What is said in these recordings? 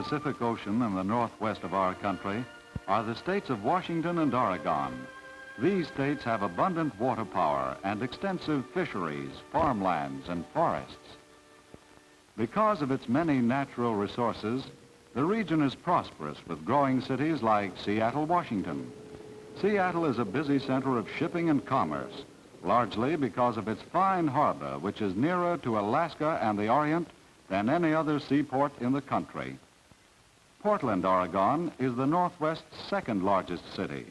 Pacific Ocean in the northwest of our country are the states of Washington and Oregon. These states have abundant water power and extensive fisheries, farmlands, and forests. Because of its many natural resources, the region is prosperous with growing cities like Seattle, Washington. Seattle is a busy center of shipping and commerce, largely because of its fine harbor, which is nearer to Alaska and the Orient than any other seaport in the country. Portland, Oregon is the Northwest's second largest city.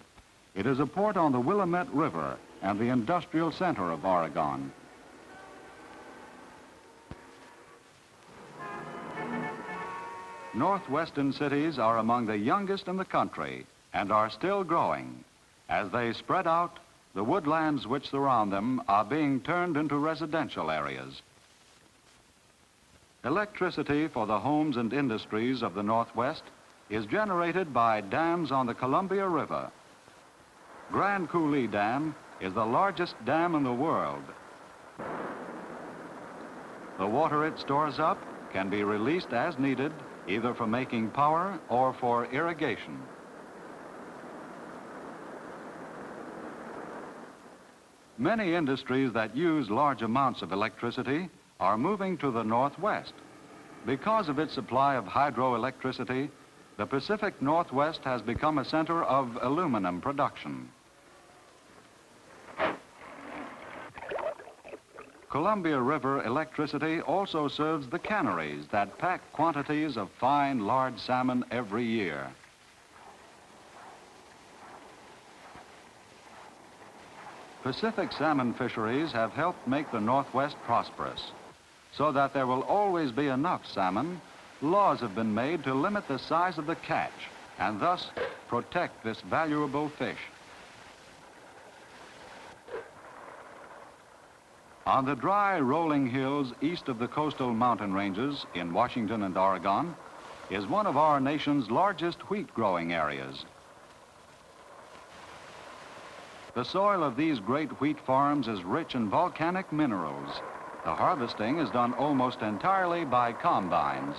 It is a port on the Willamette River and the industrial center of Oregon. Northwestern cities are among the youngest in the country and are still growing. As they spread out, the woodlands which surround them are being turned into residential areas. Electricity for the homes and industries of the Northwest is generated by dams on the Columbia River. Grand Coulee Dam is the largest dam in the world. The water it stores up can be released as needed, either for making power or for irrigation. Many industries that use large amounts of electricity are moving to the Northwest. Because of its supply of hydroelectricity, the Pacific Northwest has become a center of aluminum production. Columbia River electricity also serves the canneries that pack quantities of fine, large salmon every year. Pacific salmon fisheries have helped make the Northwest prosperous. So that there will always be enough salmon, laws have been made to limit the size of the catch and thus protect this valuable fish. On the dry, rolling hills east of the coastal mountain ranges in Washington and Oregon is one of our nation's largest wheat growing areas. The soil of these great wheat farms is rich in volcanic minerals. The harvesting is done almost entirely by combines.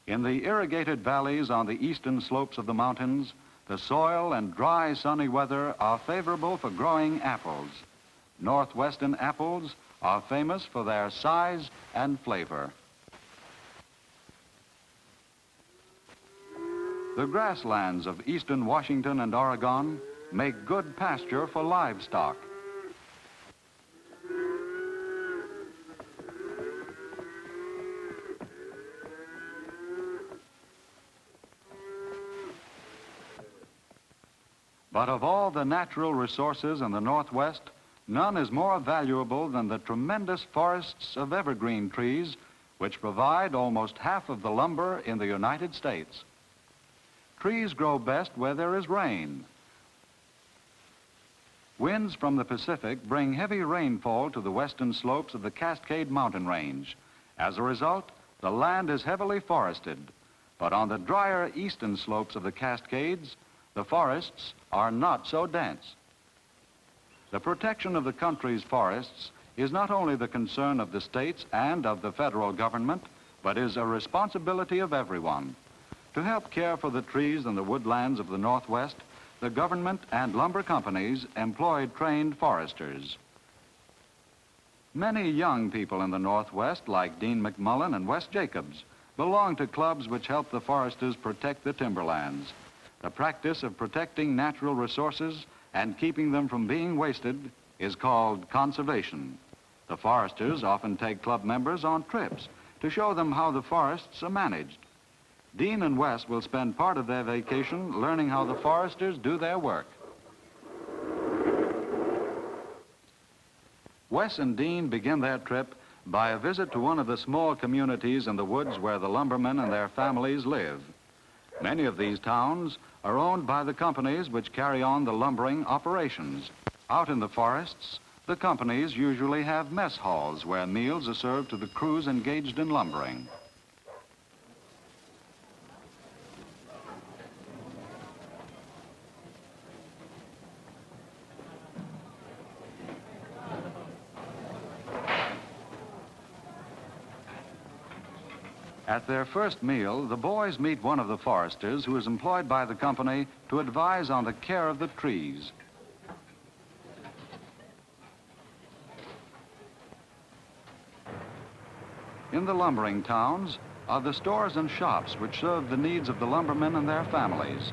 In the irrigated valleys on the eastern slopes of the mountains, the soil and dry, sunny weather are favorable for growing apples. Northwestern apples are famous for their size and flavor. The grasslands of eastern Washington and Oregon make good pasture for livestock. But of all the natural resources in the Northwest, none is more valuable than the tremendous forests of evergreen trees, which provide almost half of the lumber in the United States. Trees grow best where there is rain. Winds from the Pacific bring heavy rainfall to the western slopes of the Cascade Mountain Range. As a result, the land is heavily forested. But on the drier eastern slopes of the Cascades, the forests are not so dense. The protection of the country's forests is not only the concern of the states and of the federal government, but is a responsibility of everyone. To help care for the trees and the woodlands of the Northwest, the government and lumber companies employ trained foresters. Many young people in the Northwest, like Dean McMullen and Wes Jacobs, belong to clubs which help the foresters protect the timberlands. The practice of protecting natural resources and keeping them from being wasted is called conservation. The foresters often take club members on trips to show them how the forests are managed. Dean and Wes will spend part of their vacation learning how the foresters do their work. Wes and Dean begin their trip by a visit to one of the small communities in the woods where the lumbermen and their families live. Many of these towns are owned by the companies which carry on the lumbering operations. Out in the forests, the companies usually have mess halls where meals are served to the crews engaged in lumbering. At their first meal, the boys meet one of the foresters who is employed by the company to advise on the care of the trees. In the lumbering towns are the stores and shops which serve the needs of the lumbermen and their families.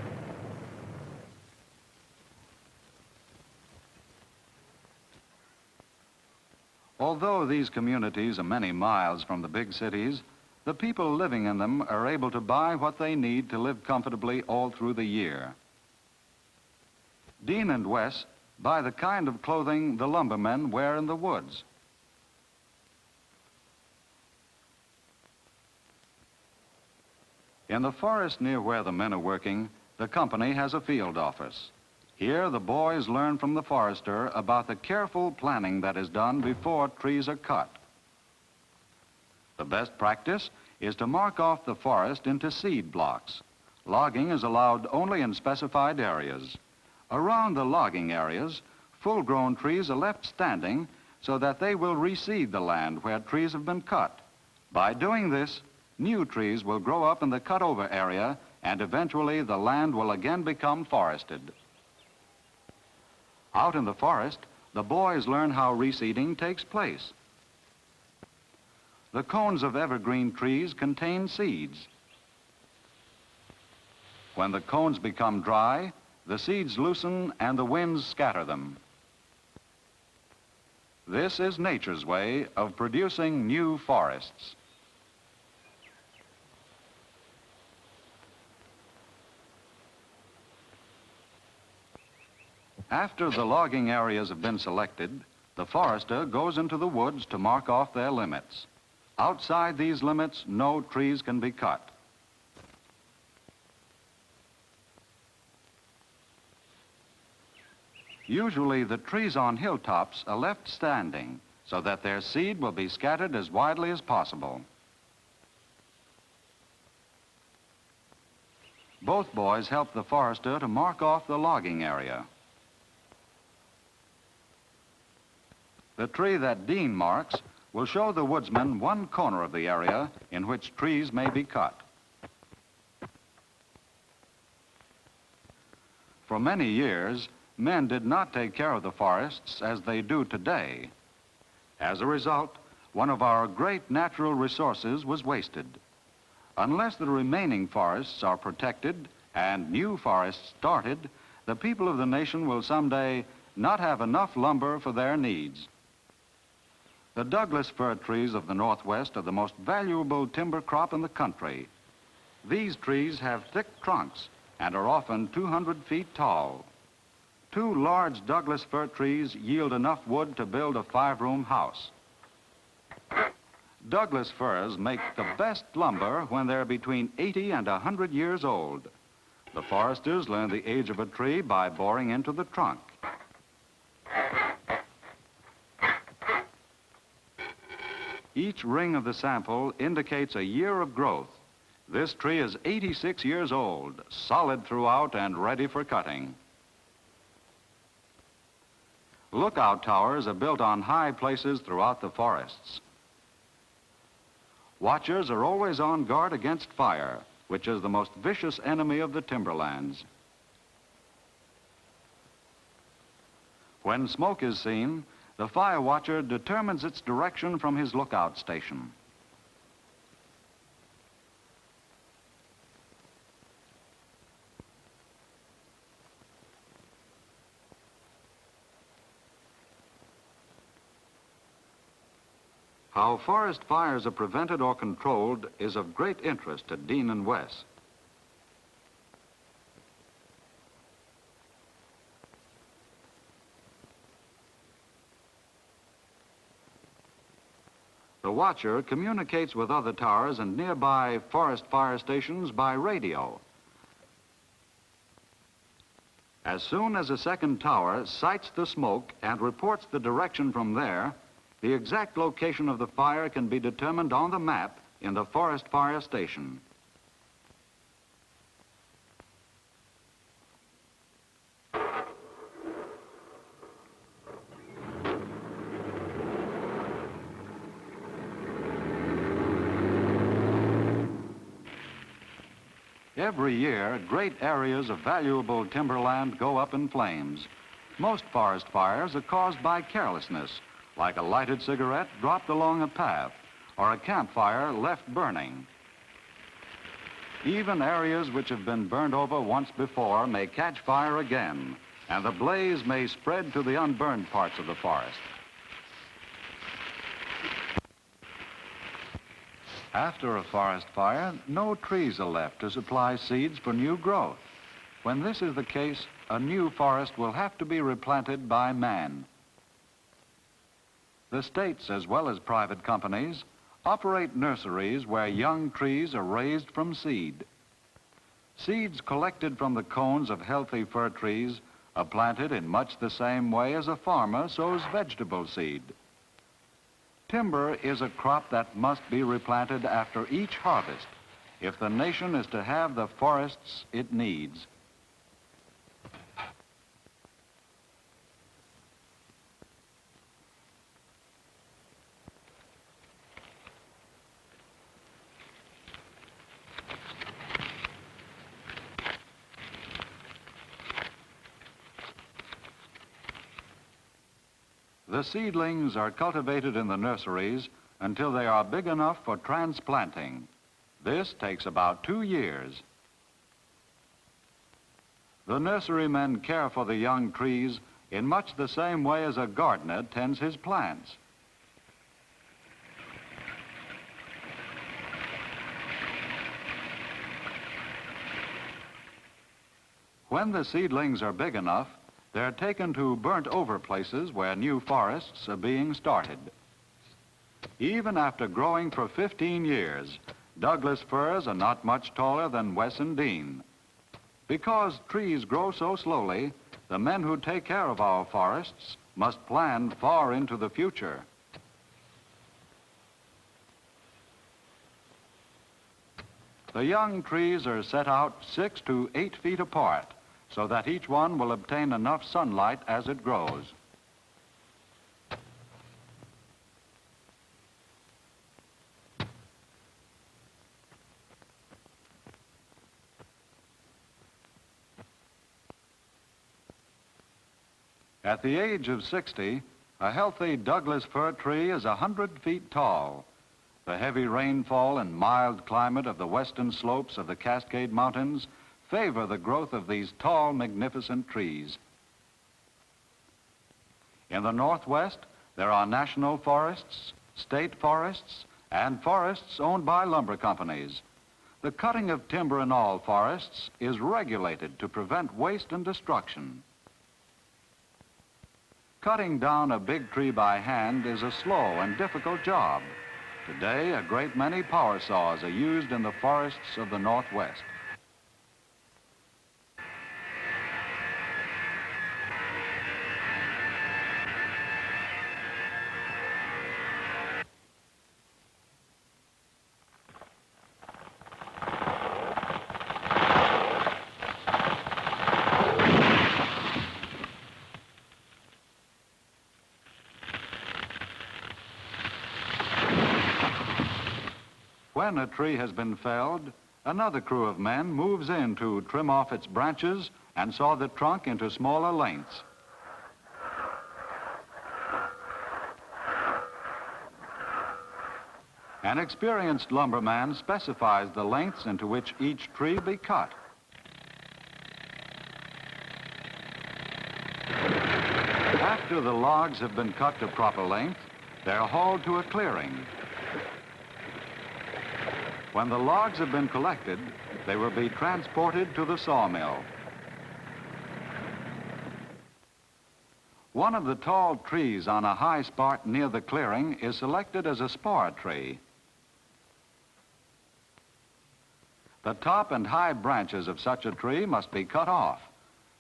Although these communities are many miles from the big cities, the people living in them are able to buy what they need to live comfortably all through the year. Dean and Wes buy the kind of clothing the lumbermen wear in the woods. In the forest near where the men are working, the company has a field office. Here, the boys learn from the forester about the careful planning that is done before trees are cut. The best practice is to mark off the forest into seed blocks. Logging is allowed only in specified areas. Around the logging areas, full-grown trees are left standing so that they will reseed the land where trees have been cut. By doing this, new trees will grow up in the cut-over area, and eventually the land will again become forested. Out in the forest, the boys learn how reseeding takes place. The cones of evergreen trees contain seeds. When the cones become dry, the seeds loosen and the winds scatter them. This is nature's way of producing new forests. After the logging areas have been selected, the forester goes into the woods to mark off their limits. Outside these limits, no trees can be cut. Usually, the trees on hilltops are left standing so that their seed will be scattered as widely as possible. Both boys help the forester to mark off the logging area. The tree that Dean marks will show the woodsman one corner of the area in which trees may be cut. For many years, men did not take care of the forests as they do today. As a result, one of our great natural resources was wasted. Unless the remaining forests are protected and new forests started, the people of the nation will someday not have enough lumber for their needs. The Douglas fir trees of the Northwest are the most valuable timber crop in the country. These trees have thick trunks and are often 200 feet tall. 2 large Douglas fir trees yield enough wood to build a 5-room house. Douglas firs make the best lumber when they're between 80 and 100 years old. The foresters learn the age of a tree by boring into the trunk. Each ring of the sample indicates a year of growth. This tree is 86 years old, solid throughout and ready for cutting. Lookout towers are built on high places throughout the forests. Watchers are always on guard against fire, which is the most vicious enemy of the timberlands. When smoke is seen, the fire watcher determines its direction from his lookout station. How forest fires are prevented or controlled is of great interest to Dean and Wes. The watcher communicates with other towers and nearby forest fire stations by radio. As soon as a second tower sights the smoke and reports the direction from there, the exact location of the fire can be determined on the map in the forest fire station. Every year, great areas of valuable timberland go up in flames. Most forest fires are caused by carelessness, like a lighted cigarette dropped along a path or a campfire left burning. Even areas which have been burned over once before may catch fire again, and the blaze may spread to the unburned parts of the forest. After a forest fire, no trees are left to supply seeds for new growth. When this is the case, a new forest will have to be replanted by man. The states, as well as private companies, operate nurseries where young trees are raised from seed. Seeds collected from the cones of healthy fir trees are planted in much the same way as a farmer sows vegetable seed. Timber is a crop that must be replanted after each harvest if the nation is to have the forests it needs. The seedlings are cultivated in the nurseries until they are big enough for transplanting. This takes about 2 years. The nurserymen care for the young trees in much the same way as a gardener tends his plants. When the seedlings are big enough, they're taken to burnt-over places where new forests are being started. Even after growing for 15 years, Douglas firs are not much taller than Wessendine. Because trees grow so slowly, the men who take care of our forests must plan far into the future. The young trees are set out 6 to 8 feet apart, so that each one will obtain enough sunlight as it grows. At the age of 60, a healthy Douglas fir tree is 100 feet tall. The heavy rainfall and mild climate of the western slopes of the Cascade Mountains favor the growth of these tall, magnificent trees. In the Northwest, there are national forests, state forests, and forests owned by lumber companies. The cutting of timber in all forests is regulated to prevent waste and destruction. Cutting down a big tree by hand is a slow and difficult job. Today, a great many power saws are used in the forests of the Northwest. When a tree has been felled, another crew of men moves in to trim off its branches and saw the trunk into smaller lengths. An experienced lumberman specifies the lengths into which each tree be cut. After the logs have been cut to proper length, they're hauled to a clearing. When the logs have been collected, they will be transported to the sawmill. One of the tall trees on a high spot near the clearing is selected as a spar tree. The top and high branches of such a tree must be cut off.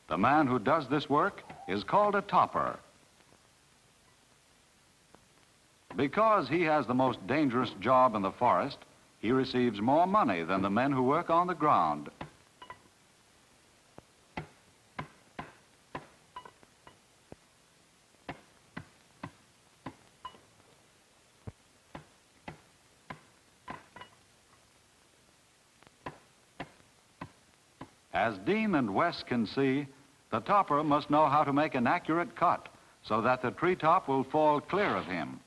The man who does this work is called a topper. Because he has the most dangerous job in the forest, he receives more money than the men who work on the ground. As Dean and West can see, the topper must know how to make an accurate cut so that the treetop will fall clear of him.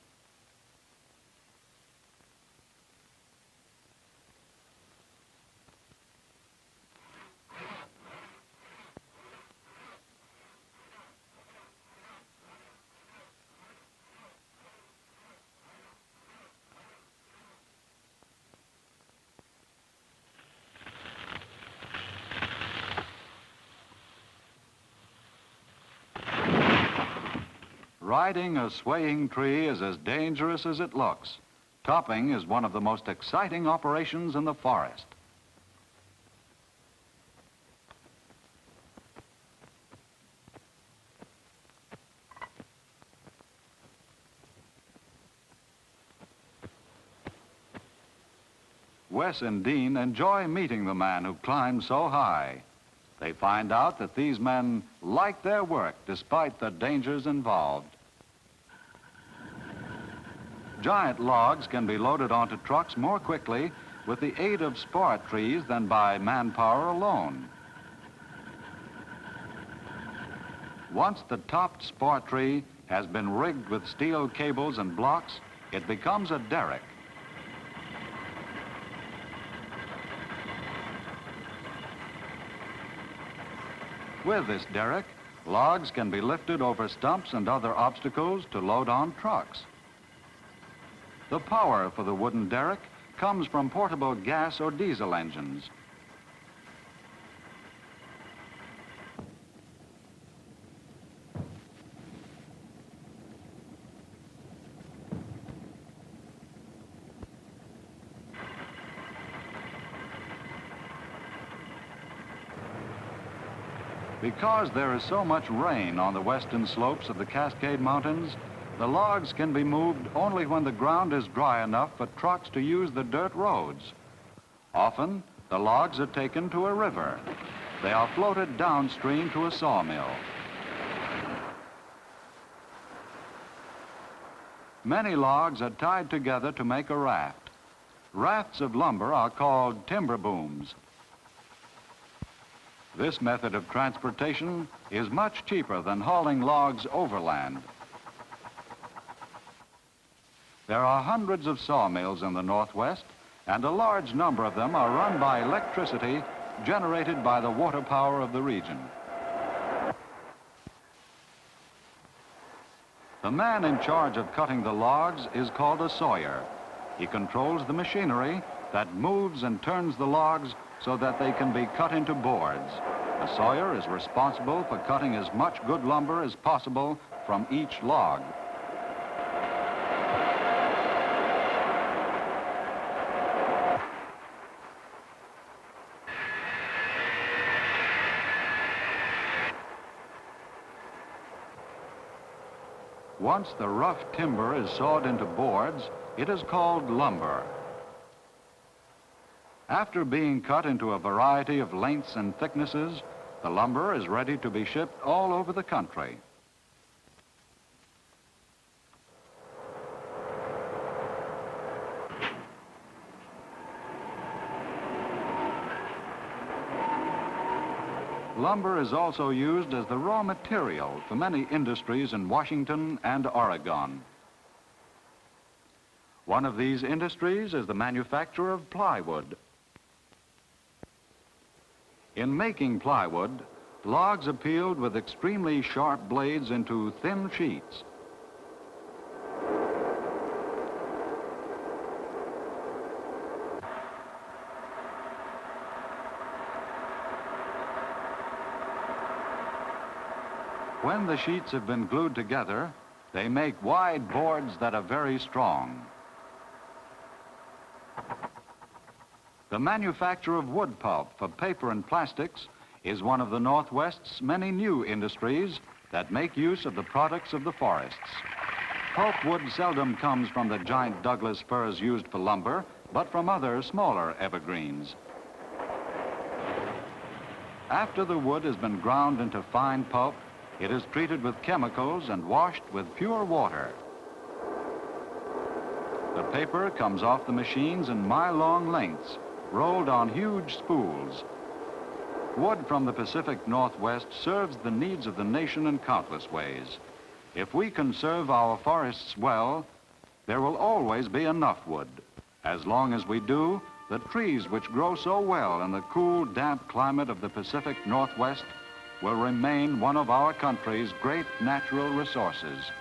Riding a swaying tree is as dangerous as it looks. Topping is one of the most exciting operations in the forest. Wes and Dean enjoy meeting the man who climbs so high. They find out that these men like their work despite the dangers involved. Giant logs can be loaded onto trucks more quickly with the aid of spar trees than by manpower alone. Once the topped spar tree has been rigged with steel cables and blocks, it becomes a derrick. With this derrick, logs can be lifted over stumps and other obstacles to load on trucks. The power for the wooden derrick comes from portable gas or diesel engines. Because there is so much rain on the western slopes of the Cascade Mountains, the logs can be moved only when the ground is dry enough for trucks to use the dirt roads. Often, the logs are taken to a river. They are floated downstream to a sawmill. Many logs are tied together to make a raft. Rafts of lumber are called timber booms. This method of transportation is much cheaper than hauling logs overland. There are hundreds of sawmills in the Northwest, and a large number of them are run by electricity generated by the water power of the region. The man in charge of cutting the logs is called a sawyer. He controls the machinery that moves and turns the logs so that they can be cut into boards. A sawyer is responsible for cutting as much good lumber as possible from each log. Once the rough timber is sawed into boards, it is called lumber. After being cut into a variety of lengths and thicknesses, the lumber is ready to be shipped all over the country. Lumber is also used as the raw material for many industries in Washington and Oregon. One of these industries is the manufacture of plywood. In making plywood, logs are peeled with extremely sharp blades into thin sheets. When the sheets have been glued together, they make wide boards that are very strong. The manufacture of wood pulp for paper and plastics is one of the Northwest's many new industries that make use of the products of the forests. Pulpwood seldom comes from the giant Douglas firs used for lumber, but from other smaller evergreens. After the wood has been ground into fine pulp, it is treated with chemicals and washed with pure water. The paper comes off the machines in mile-long lengths, rolled on huge spools. Wood from the Pacific Northwest serves the needs of the nation in countless ways. If we conserve our forests well, there will always be enough wood. As long as we do, the trees which grow so well in the cool, damp climate of the Pacific Northwest will remain one of our country's great natural resources.